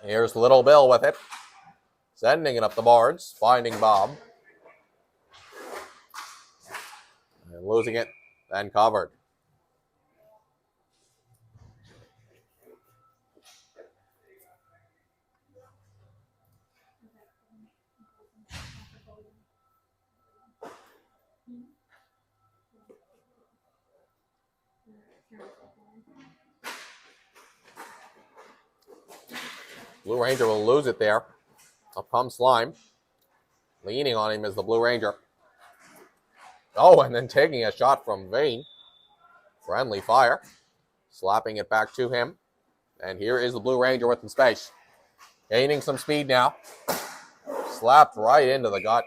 Here's Little Bill with it. Sending it up the boards, finding Bob. And losing it, then covered. Blue Ranger will lose it there. Up comes Slime. Leaning on him is the Blue Ranger. Oh, and then taking a shot from Vane. Friendly fire. Slapping it back to him. And here is the Blue Ranger with some space. Gaining some speed now. Slapped right into the gut.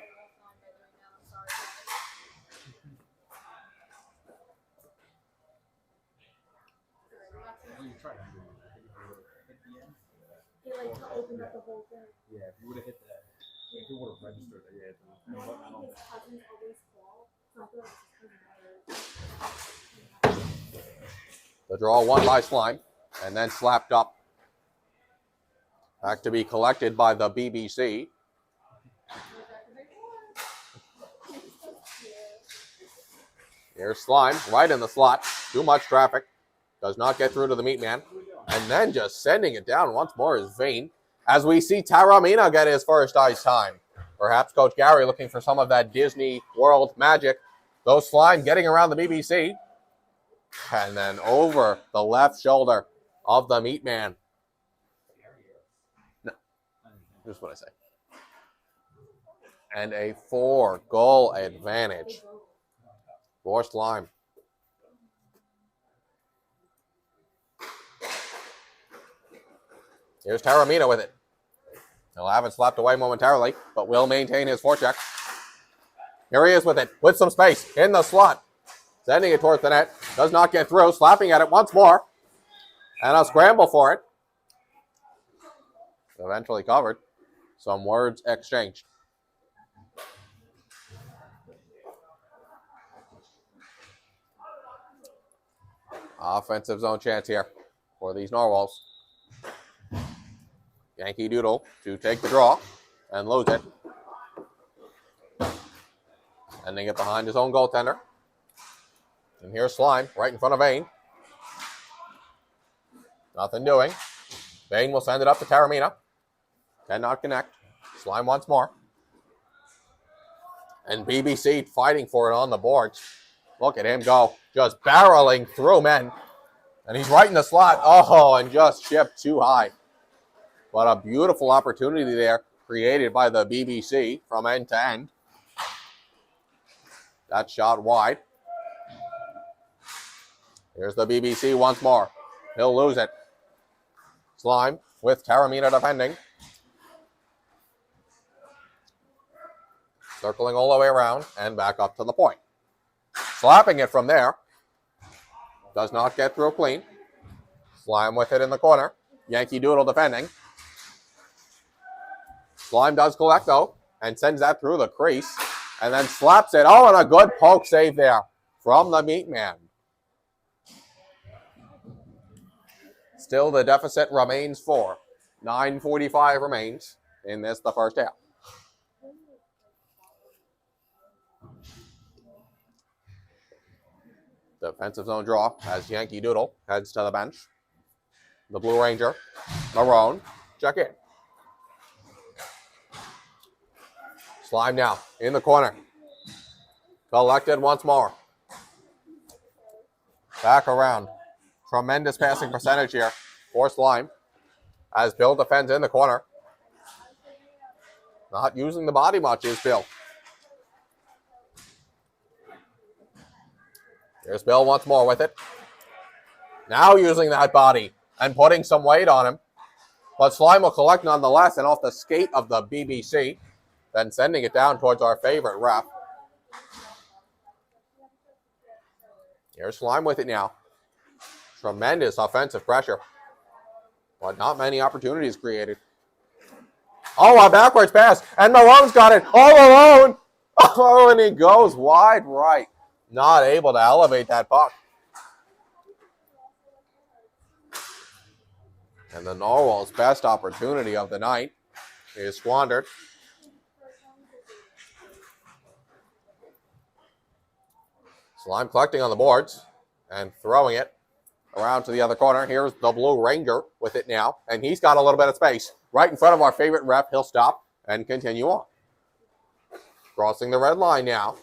Yeah, if you would have hit that, if you would have registered that, The draw won by Slime, and then slapped up. Back to be collected by the BBC. Here's Slime, right in the slot. Too much traffic. Does not get through to the meat man. And then just sending it down once more is Vane. As we see Taramina get his first ice time. Perhaps Coach Gary looking for some of that Disney World magic. Those Slime getting around the BBC. And then over the left shoulder of the meat man. No, just what I say. And a 4-goal advantage for Slime. Here's Taramina with it. He'll have it slapped away momentarily, but will maintain his forecheck. Here he is with it, with some space in the slot. Sending it towards the net. Does not get through. Slapping at it once more. And a scramble for it. Eventually covered. Some words exchanged. Offensive zone chance here for these Narwhals. Yankee Doodle to take the draw and lose it. Ending it behind his own goaltender. And here's Slime right in front of Vane. Nothing doing. Vane will send it up to Taramina. Cannot connect. Slime once more. And BBC fighting for it on the boards. Look at him go. Just barreling through men. And he's right in the slot. Oh, and just shipped too high. But a beautiful opportunity there created by the BBC from end to end. That shot wide. Here's the BBC once more. He'll lose it. Slime with Taramina defending. Circling all the way around and back up to the point. Slapping it from there. Does not get through clean. Slime with it in the corner. Yankee Doodle defending. Slime does collect though and sends that through the crease and then slaps it. Oh, and a good poke save there from the meat man. Still the deficit remains 4. 9:45 remains in this, the first half. Defensive zone draw as Yankee Doodle heads to the bench. The Blue Ranger, Marone, check in. Slime now in the corner. Collected once more. Back around. Tremendous passing percentage here for Slime as Bill defends in the corner. Not using the body much is Bill. Here's Bill once more with it. Now using that body and putting some weight on him. But Slime will collect nonetheless and off the skate of the BBC. Then sending it down towards our favorite ref. Here's Slime with it now. Tremendous offensive pressure. But not many opportunities created. Oh, a backwards pass. And Marone's got it all alone. Oh, and he goes wide right. Not able to elevate that puck. And the Narwhals' best opportunity of the night is squandered. Slime collecting on the boards and throwing it around to the other corner. Here's the Blue Ranger with it now, and he's got a little bit of space. Right in front of our favorite ref, he'll stop and continue on. Crossing the red line now.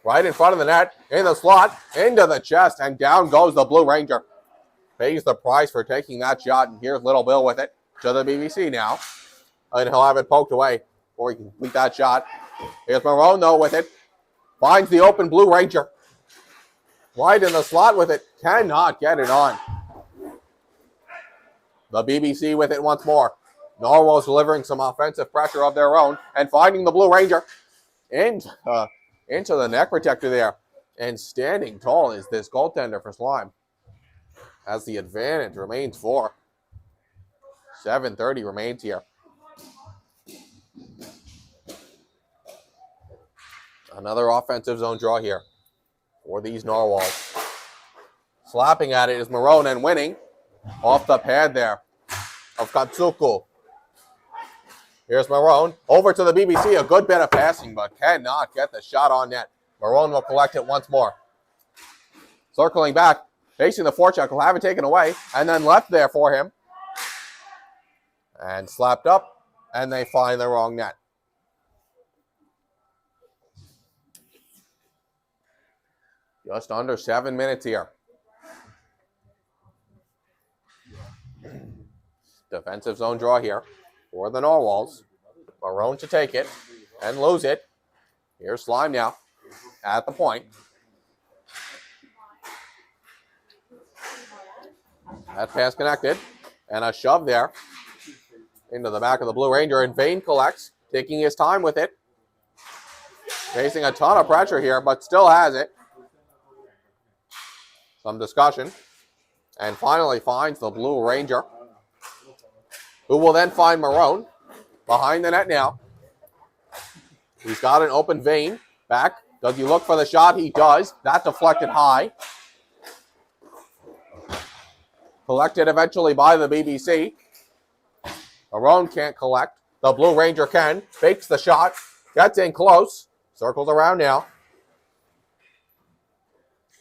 Right in front of the net, in the slot, into the chest, and down goes the Blue Ranger. Pays the price for taking that shot, and here's Little Bill with it to the BBC now. And he'll have it poked away before he can complete that shot. Here's Marone, though, with it. Finds the open Blue Ranger. Right in the slot with it. Cannot get it on. The BBC with it once more. Narwhals delivering some offensive pressure of their own and finding the Blue Ranger into the neck protector there. And standing tall is this goaltender for Slime, as the advantage remains 4. 7:30 remains here. Another offensive zone draw here for these Narwhals. Slapping at it is Marone and winning off the pad there of Katsuku. Here's Marone over to the BBC. A good bit of passing, but cannot get the shot on net. Marone will collect it once more. Circling back, facing the forecheck, will have it taken away, and then left there for him. And slapped up, and they find the wrong net. Just under 7 minutes here. Defensive zone draw here for the Narwhals. Marone to take it and lose it. Here's Slime now at the point. That pass connected, and a shove there into the back of the Blue Ranger, and Vane collects, taking his time with it. Facing a ton of pressure here, but still has it. Some discussion. And finally finds the Blue Ranger, who will then find Marone behind the net now. He's got an open Vane back. Does he look for the shot? He does. That deflected high. Collected eventually by the BBC. Marone can't collect. The Blue Ranger can. Fakes the shot. Gets in close. Circles around now.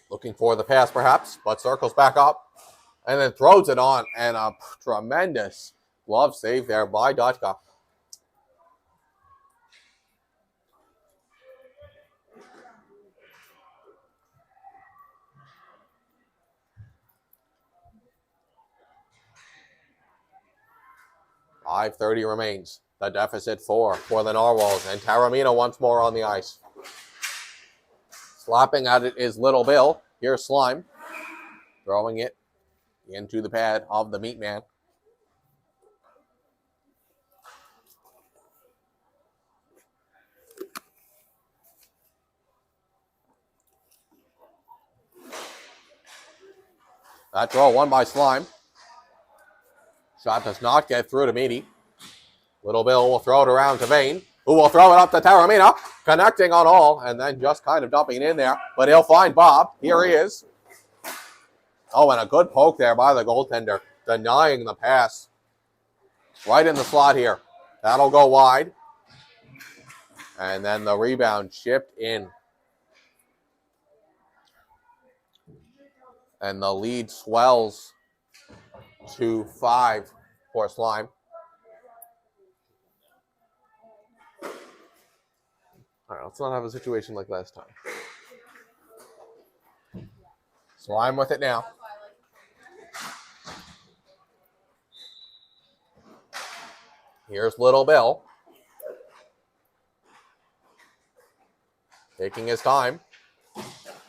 Looking for the pass perhaps, but circles back up. And then throws it on. And a tremendous glove save there by Dutchka. .5:30 remains. The deficit 4 for the Narwhals. And Taramina once more on the ice. Slapping at it is Little Bill. Here's Slime. Throwing it into the pad of the Meat Man. That draw won by Slime. Shot does not get through to Meaty. Little Bill will throw it around to Vane, who will throw it up to Taramina, connecting on all, and then just kind of dumping it in there. But he'll find Bob. Here he is. Oh, and a good poke there by the goaltender, denying the pass. Right in the slot here. That'll go wide. And then the rebound chipped in. And the lead swells to 5 for Slime. All right, let's not have a situation like last time. Slime with it now. Here's Little Bill. Taking his time.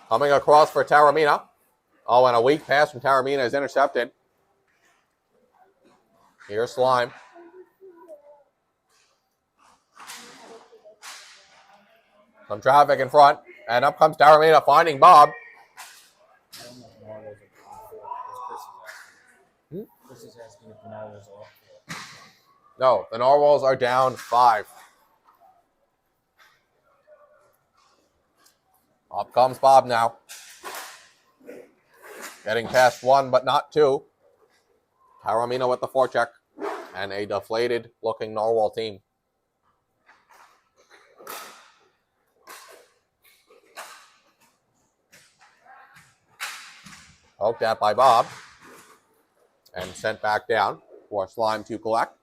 Coming across for Taramina. Oh, and a weak pass from Taramina is intercepted. Here's Slime. Some traffic in front. And up comes Taramina finding Bob. Chris is asking if the Narwhals are up. No, the Narwhals are down 5. Up comes Bob now. Getting past 1, but not 2. Taramina with the forecheck. And a deflated looking Narwhal team. Poked at by Bob. And sent back down for Slime to collect.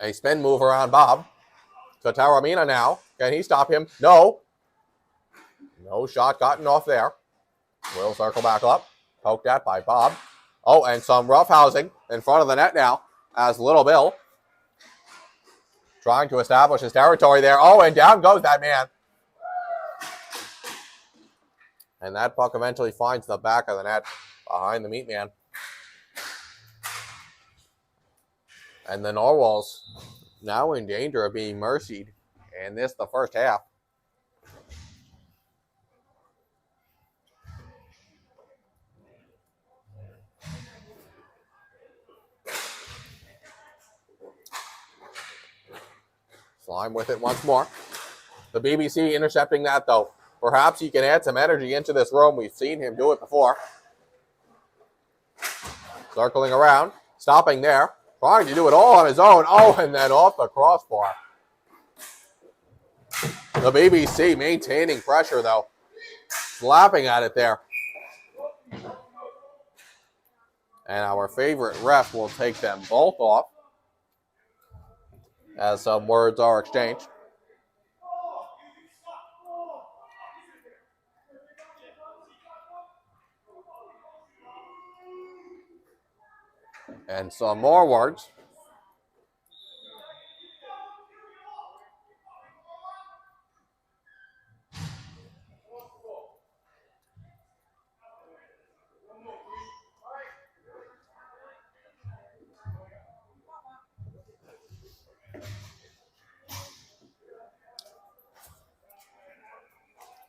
A spin move around Bob. So Taramina now. Can he stop him? No. No shot gotten off there. Will circle back up. Poked at by Bob. Oh, and some roughhousing in front of the net now as Little Bill trying to establish his territory there. Oh, and down goes that man. And that puck eventually finds the back of the net behind the meat man. And the Narwhals now in danger of being mercied in this, the first half. Slime with it once more. The BBC intercepting that, though. Perhaps he can add some energy into this room. We've seen him do it before. Circling around. Stopping there. Trying to do it all on his own. Oh, and then off the crossbar. The BBC maintaining pressure, though. Slapping at it there. And our favorite ref will take them both off as some words are exchanged. And some more words.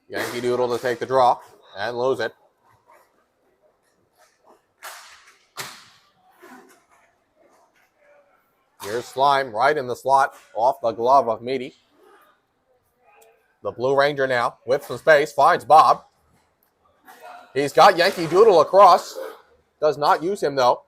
Yankee Doodle to take the draw and lose it. Here's Slime right in the slot off the glove of Meaty. The Blue Ranger now with some space finds Bob. He's got Yankee Doodle across. Does not use him though.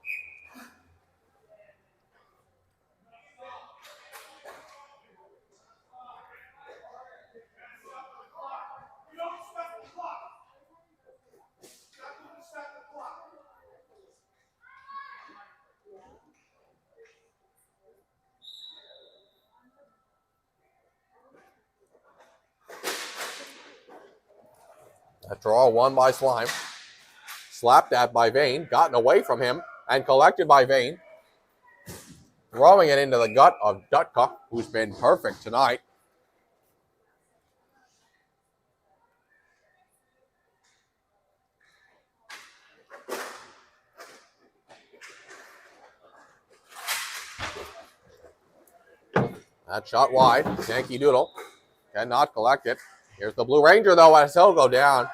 A draw won by Slime. Slapped at by Vane. Gotten away from him and collected by Vane. Throwing it into the gut of Dutka, who's been perfect tonight. That shot wide. Yankee Doodle cannot collect it. Here's the Blue Ranger, though, as he'll go down.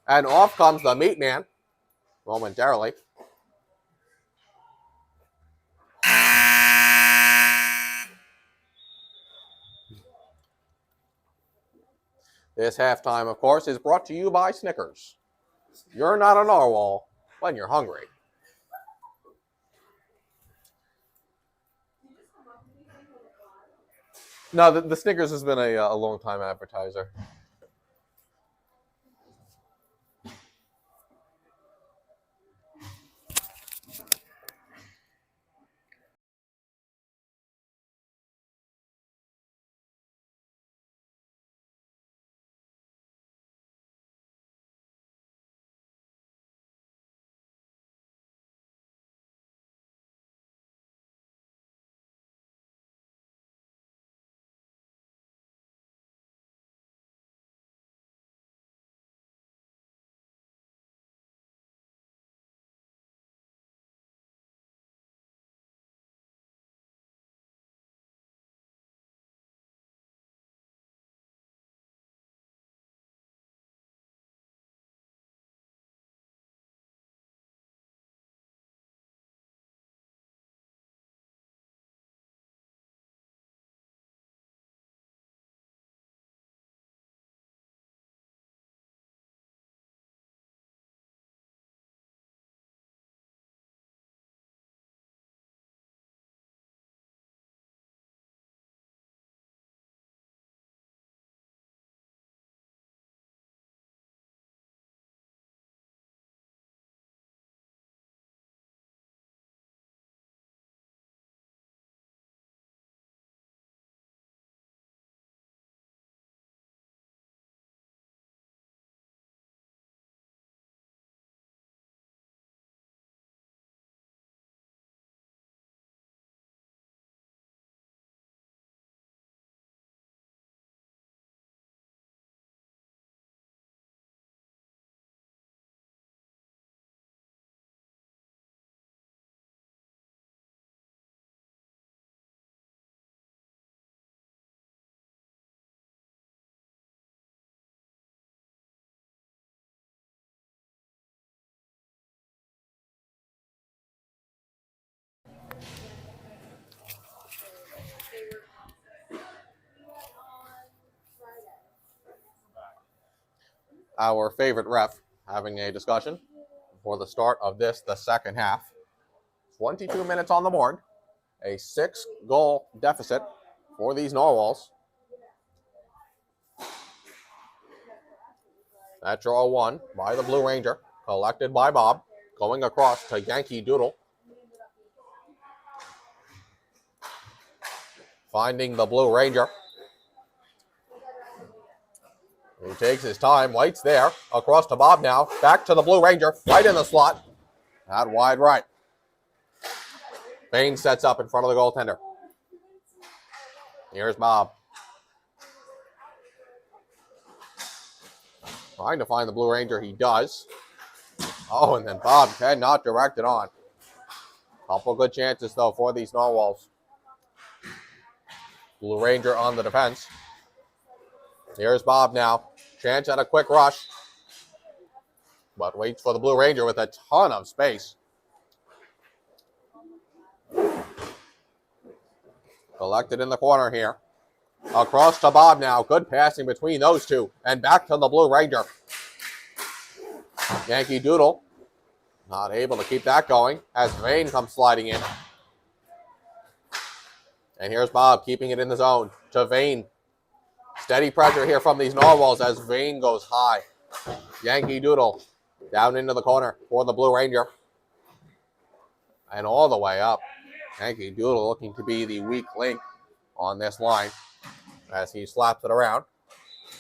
And off comes the Meat Man momentarily. This halftime, of course, is brought to you by Snickers. You're not a narwhal when you're hungry. No, the Snickers has been a long-time advertiser. our favorite ref having a discussion for the start of this, the second half. 22 minutes on the board. A 6-goal deficit for these Narwhals. That draw won by the Blue Ranger, collected by Bob, going across to Yankee Doodle. Finding the Blue Ranger. He takes his time, waits there, across to Bob now, back to the Blue Ranger, right in the slot. Out wide right. Bain sets up in front of the goaltender. Here's Bob. Trying to find the Blue Ranger, he does. Oh, and then Bob cannot direct it on. Couple good chances, though, for these Narwhals. Blue Ranger on the defense. Here's Bob now. Chance at a quick rush. But waits for the Blue Ranger with a ton of space. Collected in the corner here. Across to Bob now. Good passing between those two. And back to the Blue Ranger. Yankee Doodle not able to keep that going as Vane comes sliding in. And here's Bob keeping it in the zone to Vane. Steady pressure here from these Narwhals as Vane goes high. Yankee Doodle down into the corner for the Blue Ranger. And all the way up. Yankee Doodle looking to be the weak link on this line as he slaps it around.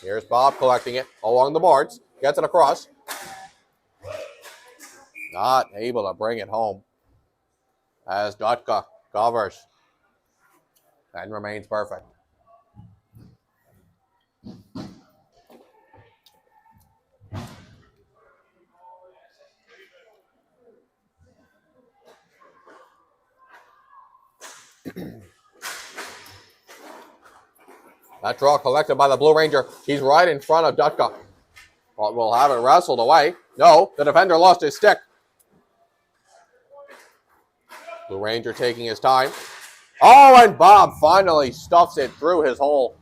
Here's Bob collecting it along the boards. Gets it across. Not able to bring it home as Dutka covers and remains perfect. That draw collected by the Blue Ranger. He's right in front of Dutka. But we'll have it wrestled away. No, the defender lost his stick. Blue Ranger taking his time. Oh, and Bob finally stuffs it through his hole.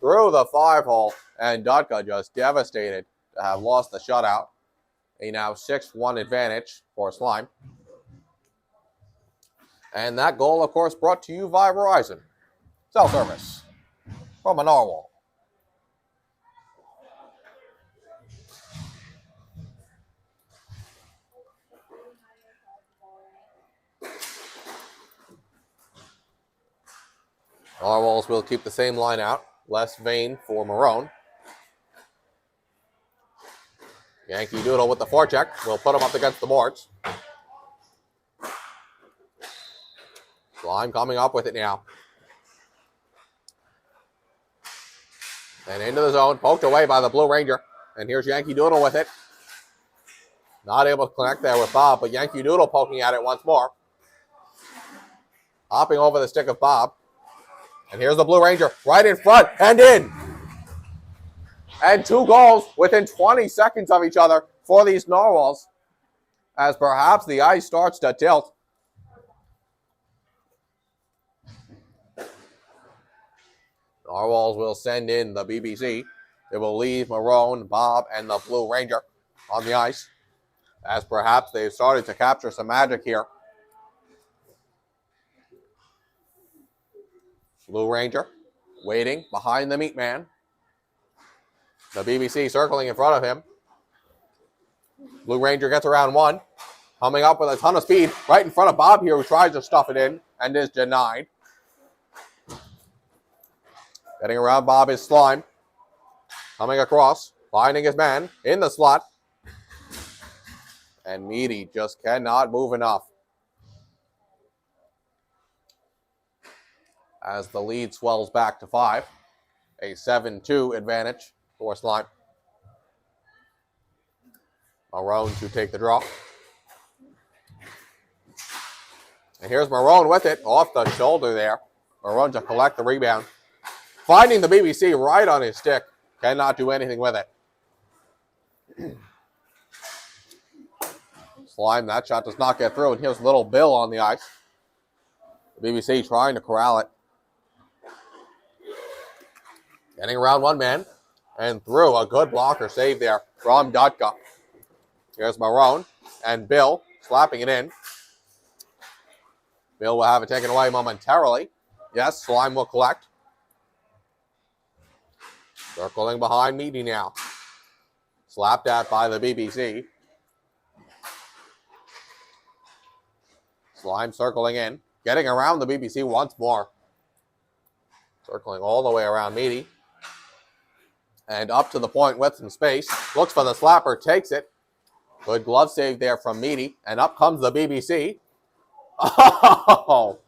Through the 5-hole. And Dutka just devastated to have lost the shutout. A now 6-1 advantage for Slime. And that goal, of course, brought to you via Verizon. Cell service from a Narwhal. Narwhals will keep the same line out. Less Vane for Marone. Yankee Doodle with the forecheck. Will put him up against the boards. Slime coming up with it now. And into the zone. Poked away by the Blue Ranger. And here's Yankee Doodle with it. Not able to connect there with Bob, but Yankee Doodle poking at it once more. Hopping over the stick of Bob. And here's the Blue Ranger right in front and in. And 2 goals within 20 seconds of each other for these Narwhals as perhaps the ice starts to tilt. Narwhals will send in the BBC. It will leave Marone, Bob, and the Blue Ranger on the ice as perhaps they've started to capture some magic here. Blue Ranger waiting behind the meat man. The BBC circling in front of him. Blue Ranger gets around one. Coming up with a ton of speed right in front of Bob here, who tries to stuff it in and is denied. Getting around Bob is Slime. Coming across, finding his man in the slot. And Meaty just cannot move enough. As the lead swells back to 5. A 7-2 advantage for Slime. Marone to take the draw. And here's Marone with it off the shoulder there. Marone to collect the rebound. Finding the BBC right on his stick. Cannot do anything with it. Slime, that shot does not get through. And here's Little Bill on the ice. The BBC trying to corral it. Getting around one man. and through. A good blocker save there from Dutka. Here's Marone and Bill slapping it in. Bill will have it taken away momentarily. Yes, Slime will collect. Circling behind Meaty now. Slapped at by the BBC. Slime circling in. Getting around the BBC once more. Circling all the way around Meaty. And up to the point with some space. Looks for the slapper, takes it. Good glove save there from Meaty. And up comes the BBC. Oh!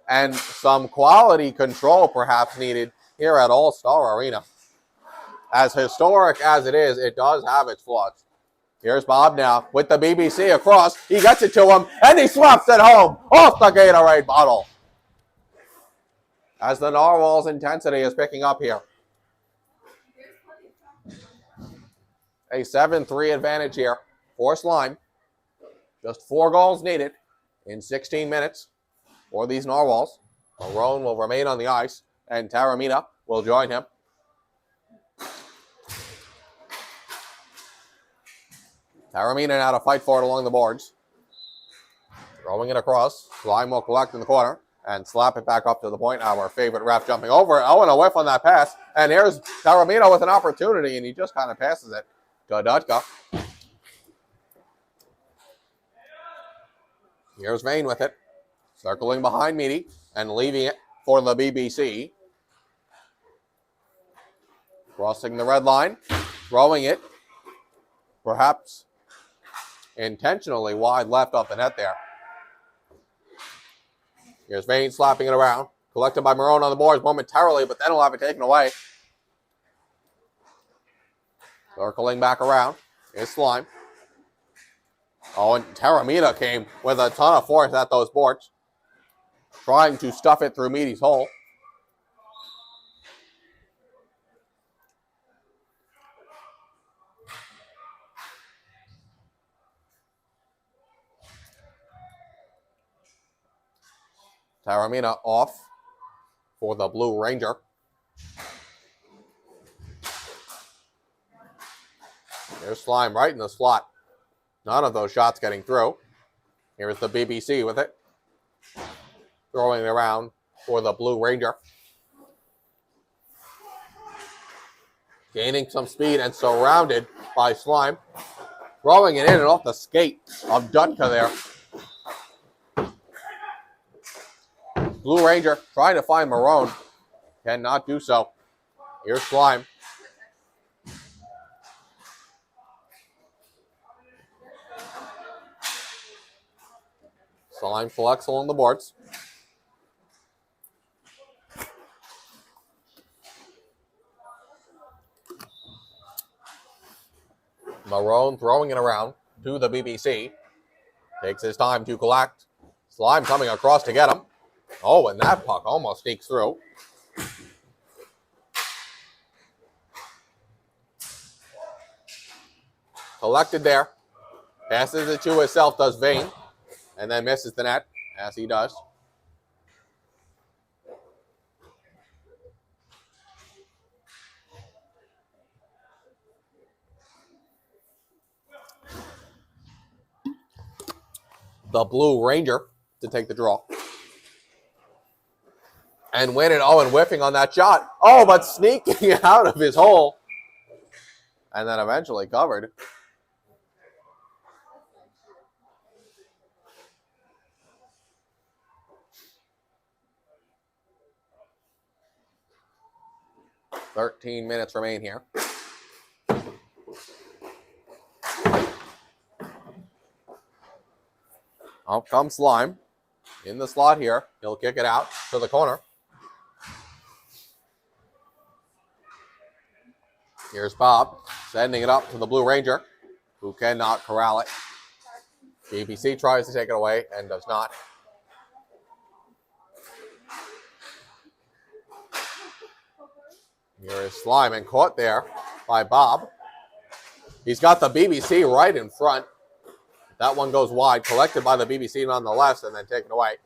And some quality control perhaps needed here at All-Star Arena. As historic as it is, it does have its flaws. Here's Bob now with the BBC across. He gets it to him, and he slaps it home off the Gatorade bottle. As the Narwhals' intensity is picking up here. A 7-3 advantage here for Slime. Just 4 goals needed in 16 minutes for these Narwhals. Marone will remain on the ice, and Taramina will join him. Taramina now to fight for it along the boards. Throwing it across. Slime will collect in the corner and slap it back up to the point. Our favorite ref jumping over it. Oh, and a whiff on that pass. And here's Taramina with an opportunity, and he just kind of passes it to Dutka. Here's Vane with it. Circling behind Meaty and leaving it for the BBC. Crossing the red line. Throwing it. Perhaps intentionally wide left off the net there. Here's Vane slapping it around. Collected by Marone on the boards momentarily, but then he'll have it taken away. Circling back around. Here's Slime. Oh, and Taramina came with a ton of force at those boards. Trying to stuff it through Meaty's hole. Taramina off for the Blue Ranger. There's Slime right in the slot. None of those shots getting through. Here's the BBC with it. Throwing it around for the Blue Ranger. Gaining some speed and surrounded by Slime. Throwing it in and off the skate of Dutka there. Blue Ranger trying to find Marone. Cannot do so. Here's Slime. Slime collects along the boards. Marone throwing it around to the BBC. Takes his time to collect. Slime coming across to get him. Oh, and that puck almost sneaks through. Collected there. Passes it to himself, does Vane. And then misses the net, as he does. The Blue Ranger to take the draw. And win it. Oh, and whiffing on that shot. Oh, but sneaking out of his hole. And then eventually covered. "13 minutes remain here. Up comes Slime. In the slot here. He'll kick it out to the corner. Here's Bob sending it up to the Blue Ranger, who cannot corral it. BBC tries to take it away and does not. Here is Slime and caught there by Bob. He's got the BBC right in front. That one goes wide, collected by the BBC nonetheless, and then taken away.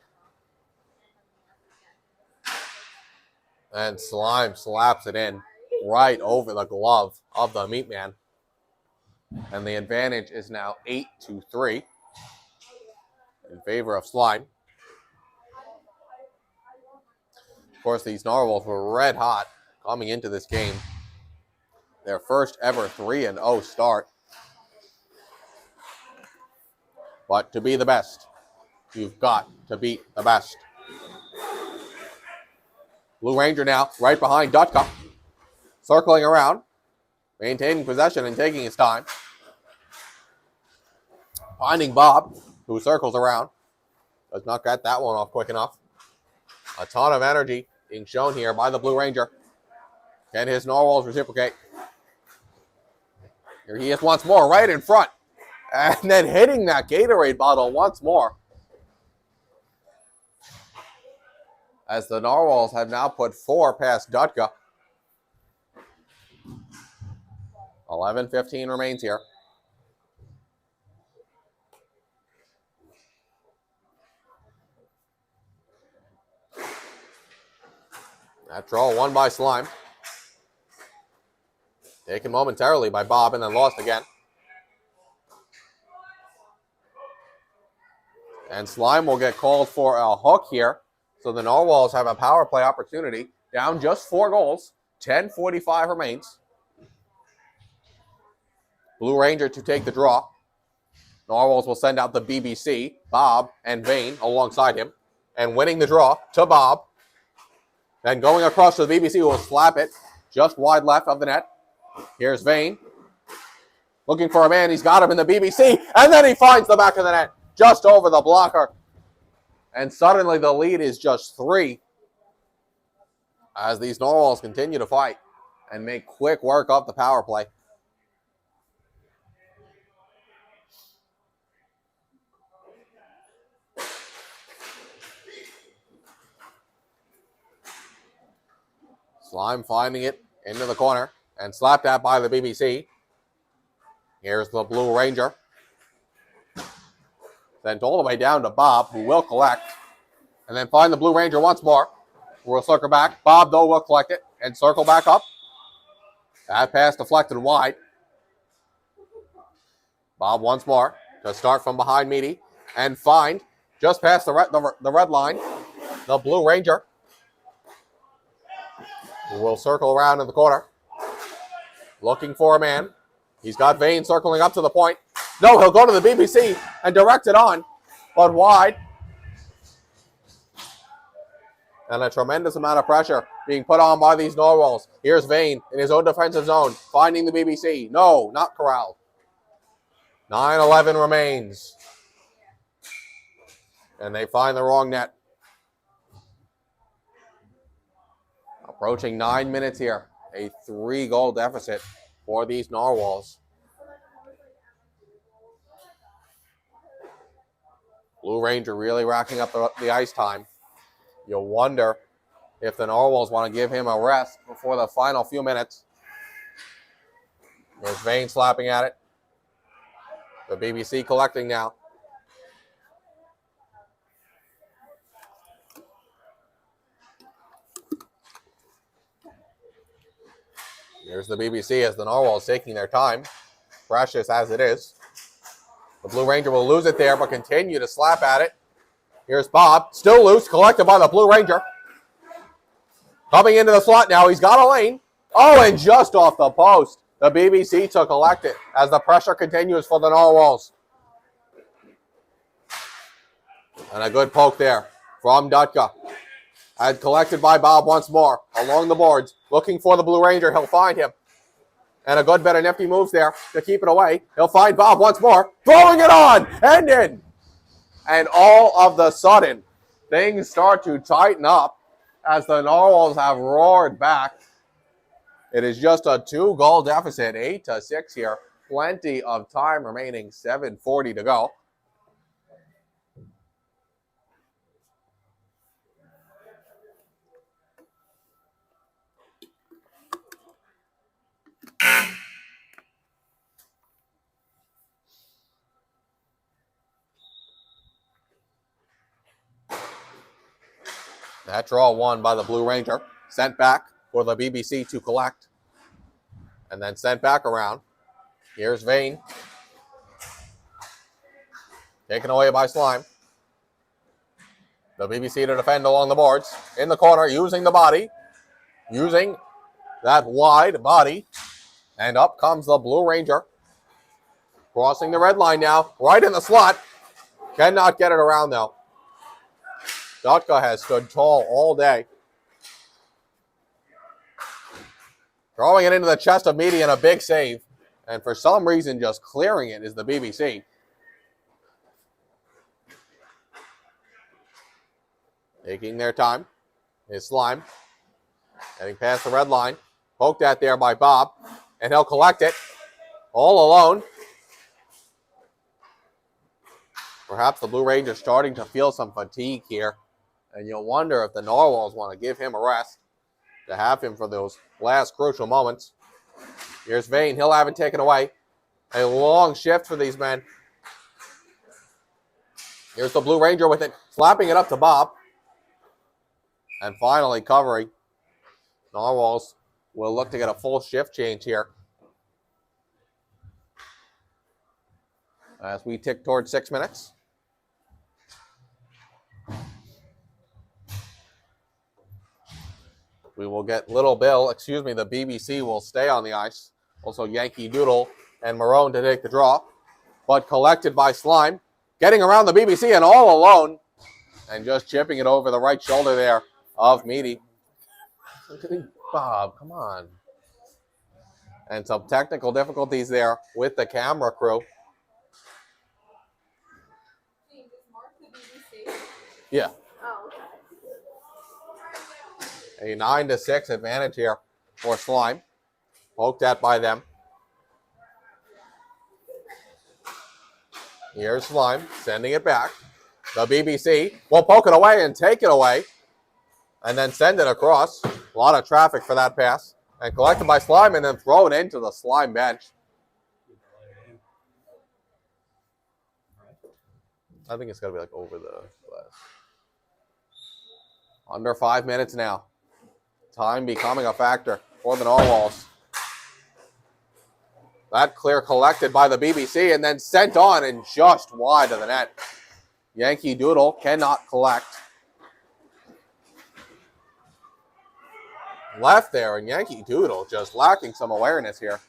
And Slime slaps it in right over the glove of the meat man. And the advantage is now 8-3 in favor of Slime. Of course, these Narwhals were red hot coming into this game. Their first ever 3-0 start. But to be the best, you've got to beat the best. Blue Ranger now right behind Dutka, circling around, maintaining possession and taking his time. Finding Bob, who circles around. Does not get that one off quick enough. A ton of energy being shown here by the Blue Ranger. Can his Narwhals reciprocate? Here he is once more, right in front. And then hitting that Gatorade bottle once more. As the Narwhals have now put 4 past Dutka. 11-15 remains here. That draw won by Slime. Taken momentarily by Bob and then lost again. And Slime will get called for a hook here. So the Narwhals have a power play opportunity. Down just 4 goals. 10:45 remains. Blue Ranger to take the draw. Narwhals will send out the BBC, Bob, and Vane alongside him. And winning the draw to Bob. Then going across to the BBC, who will slap it just wide left of the net. Here's Vane. Looking for a man. He's got him in the BBC. And then he finds the back of the net. Just over the blocker. And suddenly the lead is just 3. As these Narwhals continue to fight and make quick work of the power play. Slime finding it into the corner and slapped at by the BBC. Here's the Blue Ranger. Sent all the way down to Bob, who will collect. And then find the Blue Ranger once more. We'll circle back. Bob, though, will collect it and circle back up. That pass deflected wide. Bob once more to start from behind Meaty and find, just past the red line, the Blue Ranger. Who will circle around in the corner. Looking for a man. He's got Vane circling up to the point. No, he'll go to the BBC and direct it on, but wide. And a tremendous amount of pressure being put on by these Narwhals. Here's Vane in his own defensive zone, finding the BBC. No, not corralled. 9:11 remains. And they find the wrong net. Approaching 9 minutes here. A 3-goal deficit for these Narwhals. Blue Ranger really racking up the ice time. You'll wonder if the Narwhals want to give him a rest before the final few minutes. There's Vane slapping at it. The BBC collecting now. Here's the BBC as the Narwhals taking their time. Precious as it is. The Blue Ranger will lose it there, but continue to slap at it. Here's Bob, still loose, collected by the Blue Ranger. Coming into the slot now, he's got a lane. Oh, and just off the post, the BBC to collect it as the pressure continues for the Narwhals. And a good poke there from Dutka. And collected by Bob once more along the boards, looking for the Blue Ranger. He'll find him. And a good bit of nifty moves there to keep it away. He'll find Bob once more, throwing it on and in. And all of the sudden, things start to tighten up as the Narwhals have roared back. It is just a 2-goal deficit, 8-6 here. Plenty of time remaining, 7:40 to go. That draw won by the Blue Ranger. Sent back for the BBC to collect. and then sent back around. Here's Vane. Taken away by Slime. The BBC to defend along the boards. In the corner, using the body. Using that wide body. And up comes the Blue Ranger. Crossing the red line now. Right in the slot. Cannot get it around though. Dutka has stood tall all day. Throwing it into the chest of Meaty and a big save. And for some reason, just clearing it is the BBC. Taking their time is Slime. Getting past the red line. Poked at there by Bob. And he'll collect it. All alone. Perhaps the Blue Ranger starting to feel some fatigue here. And you'll wonder if the Narwhals want to give him a rest. To have him for those last crucial moments. Here's Vane. He'll have it taken away. A long shift for these men. Here's the Blue Ranger with it. Slapping it up to Bob. And finally covering. Narwhals will look to get a full shift change here. As we tick towards 6 minutes. We will get Little Bill, the BBC will stay on the ice. Also Yankee Doodle and Marone to take the draw. But collected by Slime. Getting around the BBC and all alone. And just chipping it over the right shoulder there of Meaty. Bob, come on. And some technical difficulties there with the camera crew. Yeah. A 9-6 advantage here for Slime. Poked at by them. Here's Slime sending it back. The BBC will poke it away and take it away. And then send it across. A lot of traffic for that pass. And collected by Slime and then thrown into the Slime bench. I think it's going to be like over the glass. Under 5 minutes now. Time becoming a factor for the Narwhals. That clear collected by the BBC and then sent on and just wide of the net. Yankee Doodle cannot collect. Left there, and Yankee Doodle just lacking some awareness here.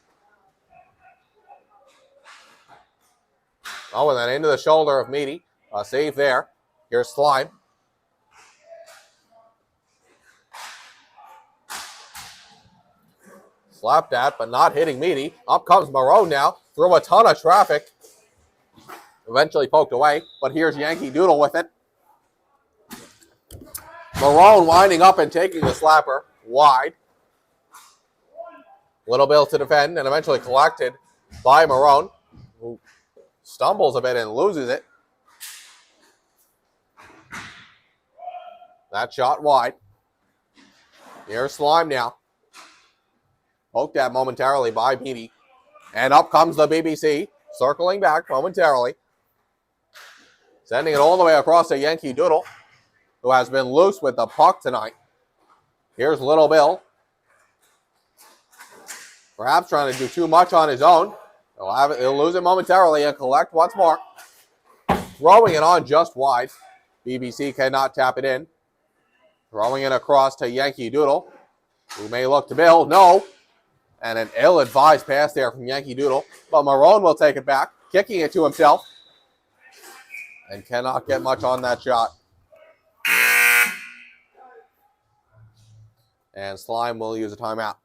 Oh, and then into the shoulder of Meaty. A save there. Here's Slime. Slapped at, but not hitting Meaty. Up comes Marone now. Through a ton of traffic. Eventually poked away, but here's Yankee Doodle with it. Marone winding up and taking the slapper wide. Little Bill to defend and eventually collected by Marone, who stumbles a bit and loses it. That shot wide. Here's Slime now. Poked at momentarily by Meaty. And up comes the BBC, circling back momentarily. Sending it all the way across to Yankee Doodle, who has been loose with the puck tonight. Here's Little Bill. Perhaps trying to do too much on his own. He'll lose it momentarily and collect once more. Throwing it on just wide. BBC cannot tap it in. Throwing it across to Yankee Doodle, who may look to Bill. No. And an ill-advised pass there from Yankee Doodle. But Marone will take it back, kicking it to himself. And cannot get much on that shot. And Slime will use a timeout.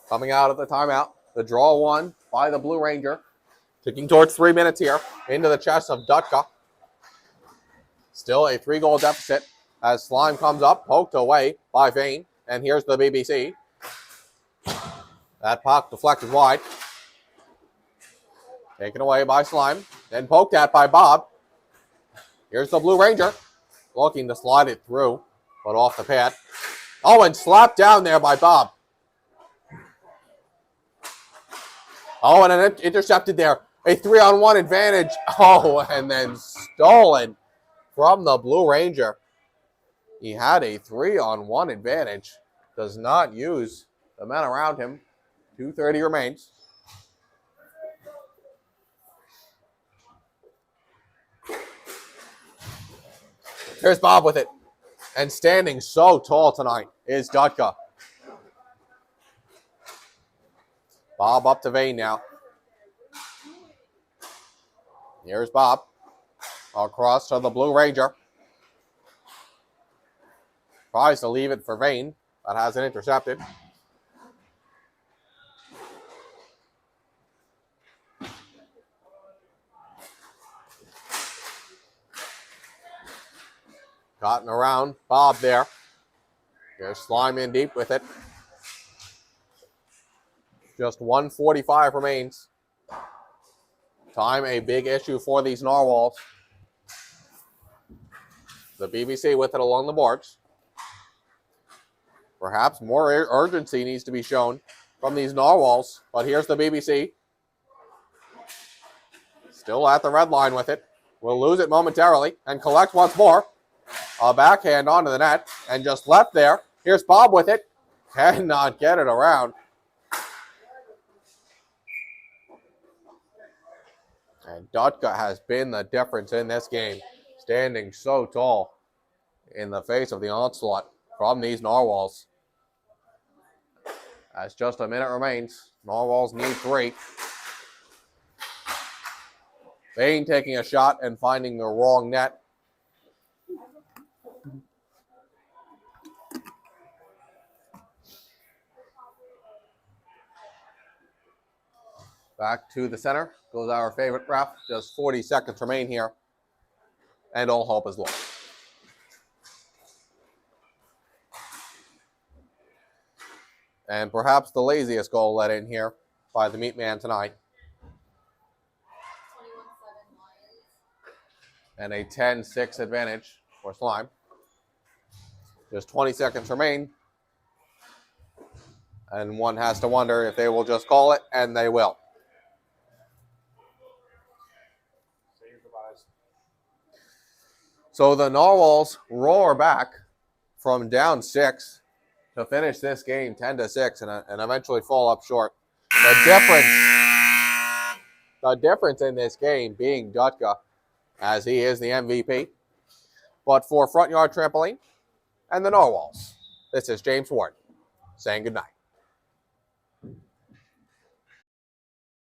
coming out of the timeout. The draw won by the Blue Ranger. Ticking towards 3 minutes here. Into the chest of Dutka. Still a 3-goal deficit as Slime comes up, poked away by Vane. And here's the BBC. That puck deflected wide. Taken away by Slime. Then poked at by Bob. Here's the Blue Ranger. Looking to slide it through, but off the pad. Oh, and slapped down there by Bob. Oh, and an intercepted there. A 3-on-1 advantage. Oh, and then stolen from the Blue Ranger. He had a 3-on-1 advantage. Does not use the men around him. 2:30 remains. Here's Bob with it. And standing so tall tonight is Dutka. Bob up to Vane now. Here's Bob. Across to the Blue Ranger. Tries to leave it for Vane. That has it intercepted. Gotten around Bob there. Here's Slime in deep with it. Just 1:45 remains. Time a big issue for these Narwhals. The BBC with it along the boards. Perhaps more urgency needs to be shown from these Narwhals. But here's the BBC. Still at the red line with it. Will lose it momentarily and collect once more. A backhand onto the net and just left there. Here's Bob with it. Cannot get it around. And Dutka has been the difference in this game. Standing so tall in the face of the onslaught from these Narwhals. As just a minute remains. Narwhals need 3. Vane taking a shot and finding the wrong net. Back to the center goes our favorite ref. Just 40 seconds remain here. And all hope is lost. And perhaps the laziest goal let in here by the meat man tonight. And a 10-6 advantage for Slime. Just 20 seconds remain. And one has to wonder if they will just call it, and they will. So the Narwhals roar back from down 6 to finish this game 10-6 and eventually fall up short. The difference in this game being Dutka, as he is the MVP. But for Front Yard Trampoline and the Narwhals, this is James Ward saying goodnight.